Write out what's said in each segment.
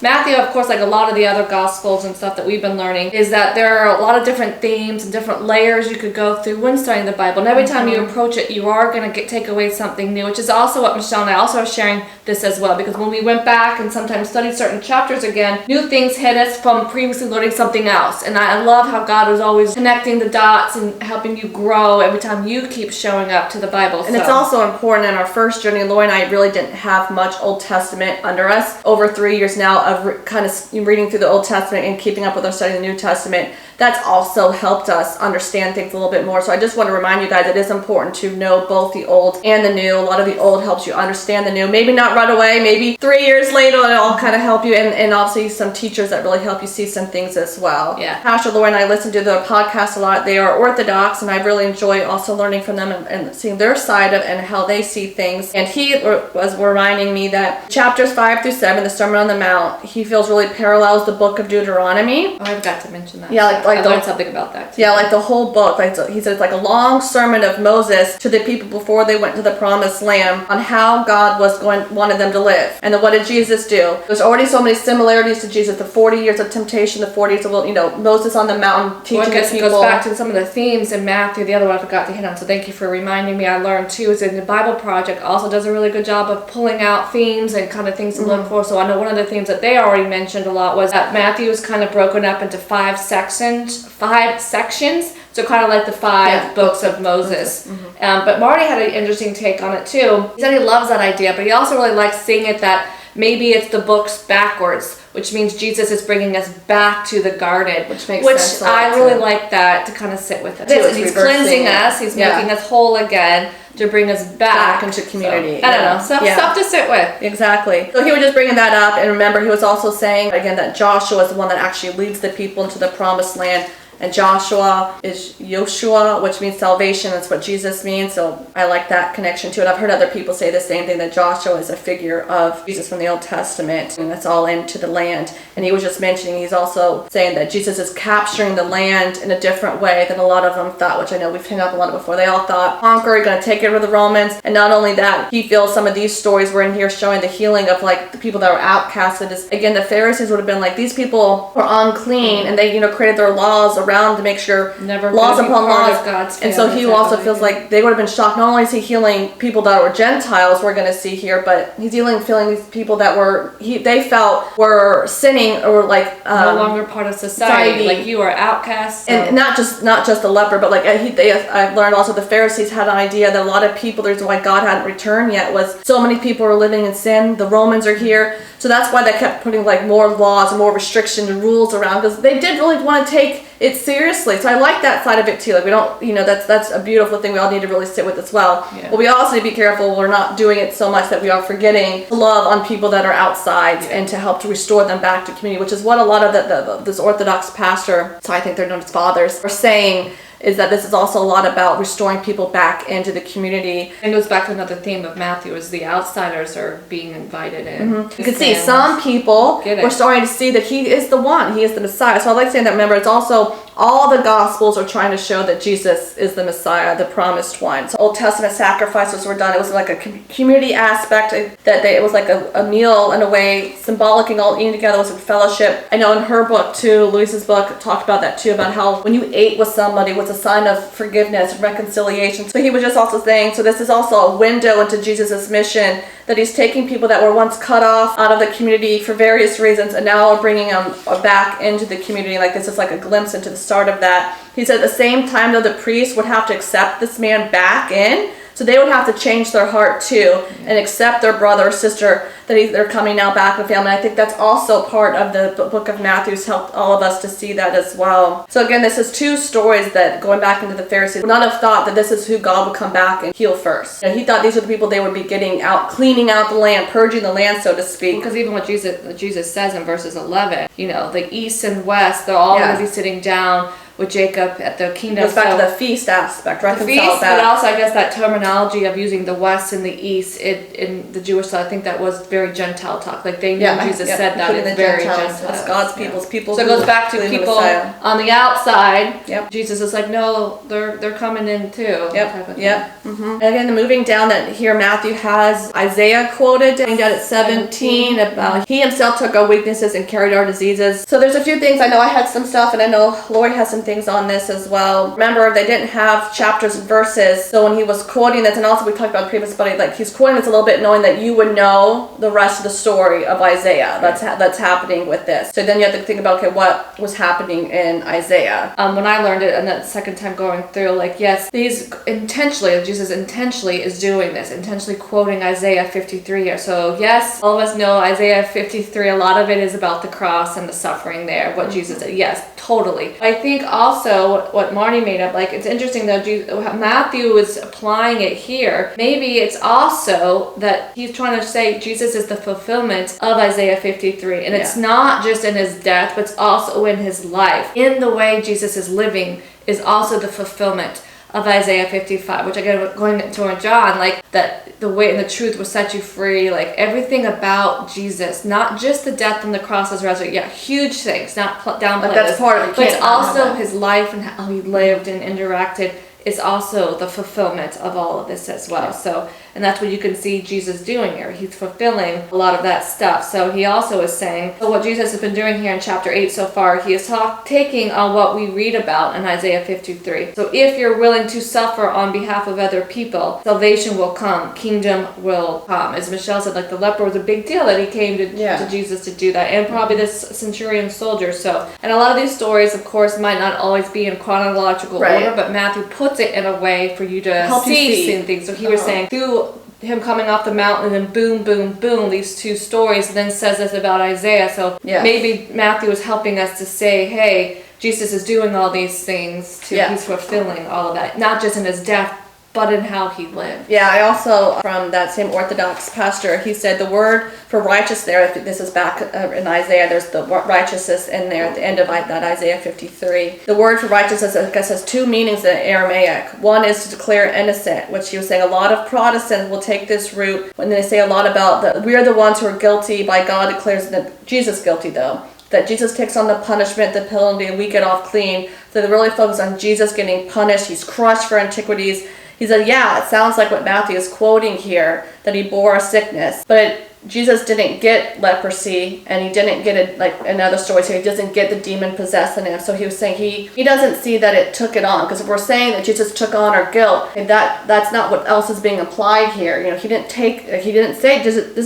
Matthew, of course, like a lot of the other Gospels and stuff that we've been learning, is that there are a lot of different themes and different layers you could go through when studying the Bible. And every time you approach it, you are going to take away something new, which is also what Michelle and I also are sharing this as well. Because when we went back and sometimes studied certain chapters again, new things hit us from previously learning something else. And I love how God was always connecting the dots and helping you grow every time you keep showing up to the Bible. And it's also important in our first journey. Lori and I really didn't have much Old Testament under us. Over 3 years now of kind of reading through the Old Testament and keeping up with our study of the New Testament, that's also helped us understand things a little bit more. So I just want to remind you guys, it is important to know both the old and the new. A lot of the old helps you understand the new. Maybe not right away, maybe 3 years later it'll all kind of help you. And obviously some teachers that really help you see some things as well. Yeah. Pastor Lori and I listen to their podcast a lot. They are Orthodox, and I really enjoy also learning from them and seeing their side of and how they see things. And he was reminding me that chapters 5 through 7, the Sermon on the Mount, he feels really parallels the book of Deuteronomy. Oh, I forgot to mention that. Yeah, like I learned something about that too. Yeah, like the whole book. Like he said, it's like a long sermon of Moses to the people before they went to the promised land on how God wanted them to live. And then what did Jesus do? There's already so many similarities to Jesus. The 40 years of temptation, the 40 years of, Moses on the mountain teaching the people. It goes back to some of the themes in Matthew, the other one I forgot to hit on. So thank you for reminding me. I learned too is in the Bible Project also does a really good job of pulling out themes and kind of things to look for. So I know one of the themes that they already mentioned a lot was that Matthew is kind of broken up into 5 sections. So kind of like the 5 books of Moses. But Marty had an interesting take on it too. He said he loves that idea, but he also really likes seeing it that maybe it's the books backwards, which means Jesus is bringing us back to the garden. Which makes sense. I really like that to kind of sit with it. He's cleansing us. He's making us whole again to bring us back into community. So, I don't know. Stuff to sit with. Exactly. So he was just bringing that up. And remember, he was also saying, again, that Joshua is the one that actually leads the people into the promised land. And Joshua is Yoshua, which means salvation. That's what Jesus means. So I like that connection to it. I've heard other people say the same thing, that Joshua is a figure of Jesus from the Old Testament. And that's all into the land. And he was just mentioning, he's also saying that Jesus is capturing the land in a different way than a lot of them thought, which I know we've hit up a lot of before. They all thought, conquer, going to take over the Romans. And not only that, he feels some of these stories were in here showing the healing of like the people that were outcasted. Again, the Pharisees would have been like, these people were unclean, and they, created their laws around to make sure laws upon laws. And so he also feels like they would have been shocked. Not only is he healing people that were Gentiles, we're going to see here, but he's feeling these people that they felt were sinning or like no longer part of society. Like you are outcasts. So. And not just the leper, but like I've learned also the Pharisees had an idea that a lot of people, the reason why God hadn't returned yet was so many people were living in sin. The Romans are here. So that's why they kept putting like more laws and more restrictions and rules around, because they did really want to take it seriously. So I like that side of it too. Like we don't, that's a beautiful thing we all need to really sit with as well. Yeah. But we also need to be careful we're not doing it so much that we are forgetting to love on people that are outside and to help to restore them back to community, which is what a lot of this Orthodox pastor, so I think they're known as fathers, are saying, is that this is also a lot about restoring people back into the community. And it goes back to another theme of Matthew, is the outsiders are being invited in. You can see some people were starting to see that he is the one, he is the Messiah. So I like saying that, remember, it's also all the Gospels are trying to show that Jesus is the Messiah, the promised one. So Old Testament sacrifices were done. It was like a community aspect, that it was like a meal in a way, symbolic and all eating together. It was a fellowship. I know in her book too, Louise's book, talked about that too, about how when you ate with somebody was a sign of forgiveness and reconciliation. So he was just also saying, so this is also a window into Jesus' mission, that he's taking people that were once cut off out of the community for various reasons and now are bringing them back into the community. Like this is like a glimpse into the start of that. He said at the same time though, the priests would have to accept this man back in, so they would have to change their heart too and accept their brother or sister that they're coming now back in the family. I think that's also part of the book of Matthew's helped all of us to see that as well. So again, this is 2 stories that, going back into the Pharisees, would not have thought that this is who God would come back and heal first. He thought these were the people they would be getting out, cleaning out the land, purging the land, so to speak. Because even what Jesus says in verses 11, the east and west, they're all going to be sitting down with Jacob at the kingdom. It goes back to the feast aspect, reconcile that. But also, I guess that terminology of using the West and the East in the Jewish side, I think that was very Gentile talk. Like they knew Jesus said that it's very Gentile. It's God's people. So it goes back to people on the outside. Yep. Jesus is like, no, they're coming in too. Yep. And again, moving down that here, Matthew has Isaiah quoted down at 17 about he himself took our weaknesses and carried our diseases. So there's a few things. I know I had some stuff, and I know Lori has some things on this as well. Remember, they didn't have chapters and verses, so when he was quoting this, and also we talked about previous, but like he's quoting this a little bit, knowing that you would know the rest of the story of Isaiah that's happening with this. So then you have to think about, okay, what was happening in Isaiah? When I learned it, and that second time going through, like, yes, these intentionally, Jesus intentionally is doing this, intentionally quoting Isaiah 53 here. So yes, all of us know Isaiah 53, a lot of it is about the cross and the suffering there, what Jesus did. Yes, totally. I think also what Marty made up, like, it's interesting though, Matthew is applying it here. Maybe it's also that he's trying to say Jesus is the fulfillment of Isaiah 53. And it's not just in his death, but it's also in his life. In the way Jesus is living is also the fulfillment of Isaiah 55, which again, going into John, like that the way and the truth will set you free, like everything about Jesus, not just the death on the cross, his resurrection, huge things, not downplay but that's part of it. But it's also his life and how he lived and interacted is also the fulfillment of all of this as well. So, and that's what you can see Jesus doing here. He's fulfilling a lot of that stuff. So he also is saying, so what Jesus has been doing here in chapter 8 so far, he is taking on what we read about in Isaiah 53. So if you're willing to suffer on behalf of other people, salvation will come, kingdom will come. As Michelle said, like the leper was a big deal that he came to Jesus to do that, and probably this centurion soldier. So, and a lot of these stories, of course, might not always be in chronological order, but Matthew puts it in a way for you to help see things. So he was saying through him coming off the mountain and then boom, boom, boom, these two stories, and then says this about Isaiah. So maybe Matthew is helping us to say, hey, Jesus is doing all these things he's fulfilling all of that, not just in his death, but in how he lived. Yeah, I also, from that same Orthodox pastor, he said the word for righteous there, this is back in Isaiah, there's the righteousness in there at the end of that Isaiah 53. The word for righteousness, I guess, has two meanings in Aramaic. One is to declare innocent, which he was saying a lot of Protestants will take this route when they say a lot about we're the ones who are guilty by God declares that Jesus guilty though. That Jesus takes on the punishment, the penalty, and we get off clean. So they really focus on Jesus getting punished. He's crushed for antiquities. He said, it sounds like what Matthew is quoting here, that he bore a sickness. But Jesus didn't get leprosy, and he didn't get it, like in other stories here, he doesn't get the demon possessed in him. So he was saying he doesn't see that it took it on. Because if we're saying that Jesus took on our guilt, and that's not what else is being applied here. You know, he doesn't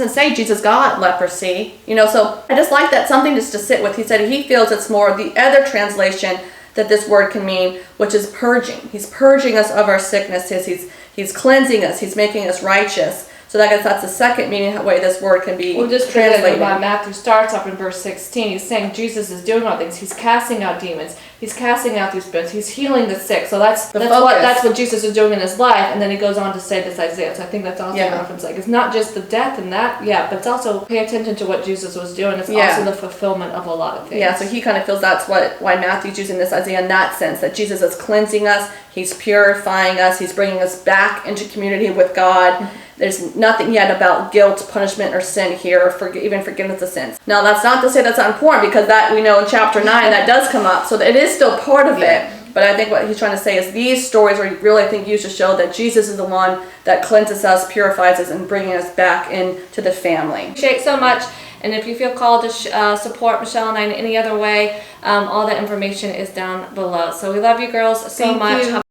say Jesus got leprosy. You know, so I just like that, something just to sit with. He said he feels it's more the other translation that this word can mean, which is purging. He's purging us of our sicknesses. He's cleansing us. He's making us righteous. So I guess that's the second meaning way this word can be translated. Matthew starts up in verse 16. He's saying Jesus is doing all things. He's casting out demons. He's casting out these spirits. He's healing the sick. So that's what Jesus is doing in his life. And then he goes on to say this Isaiah. So I think that's also a reference. Like, it's not just the death and that, but it's also pay attention to what Jesus was doing. It's also the fulfillment of a lot of things. Yeah, so he kind of feels that's why Matthew's using this Isaiah in that sense, that Jesus is cleansing us. He's purifying us. He's bringing us back into community with God. Mm-hmm. There's nothing yet about guilt, punishment, or sin here, or even forgiveness of sins. Now, that's not to say that's not important, because that we know in chapter 9 that does come up, so it is still part of it. But I think what he's trying to say is these stories are really, I think, used to show that Jesus is the one that cleanses us, purifies us, and bringing us back into the family. Appreciate so much. And if you feel called to support Michelle and I in any other way, all that information is down below. So we love you girls so much.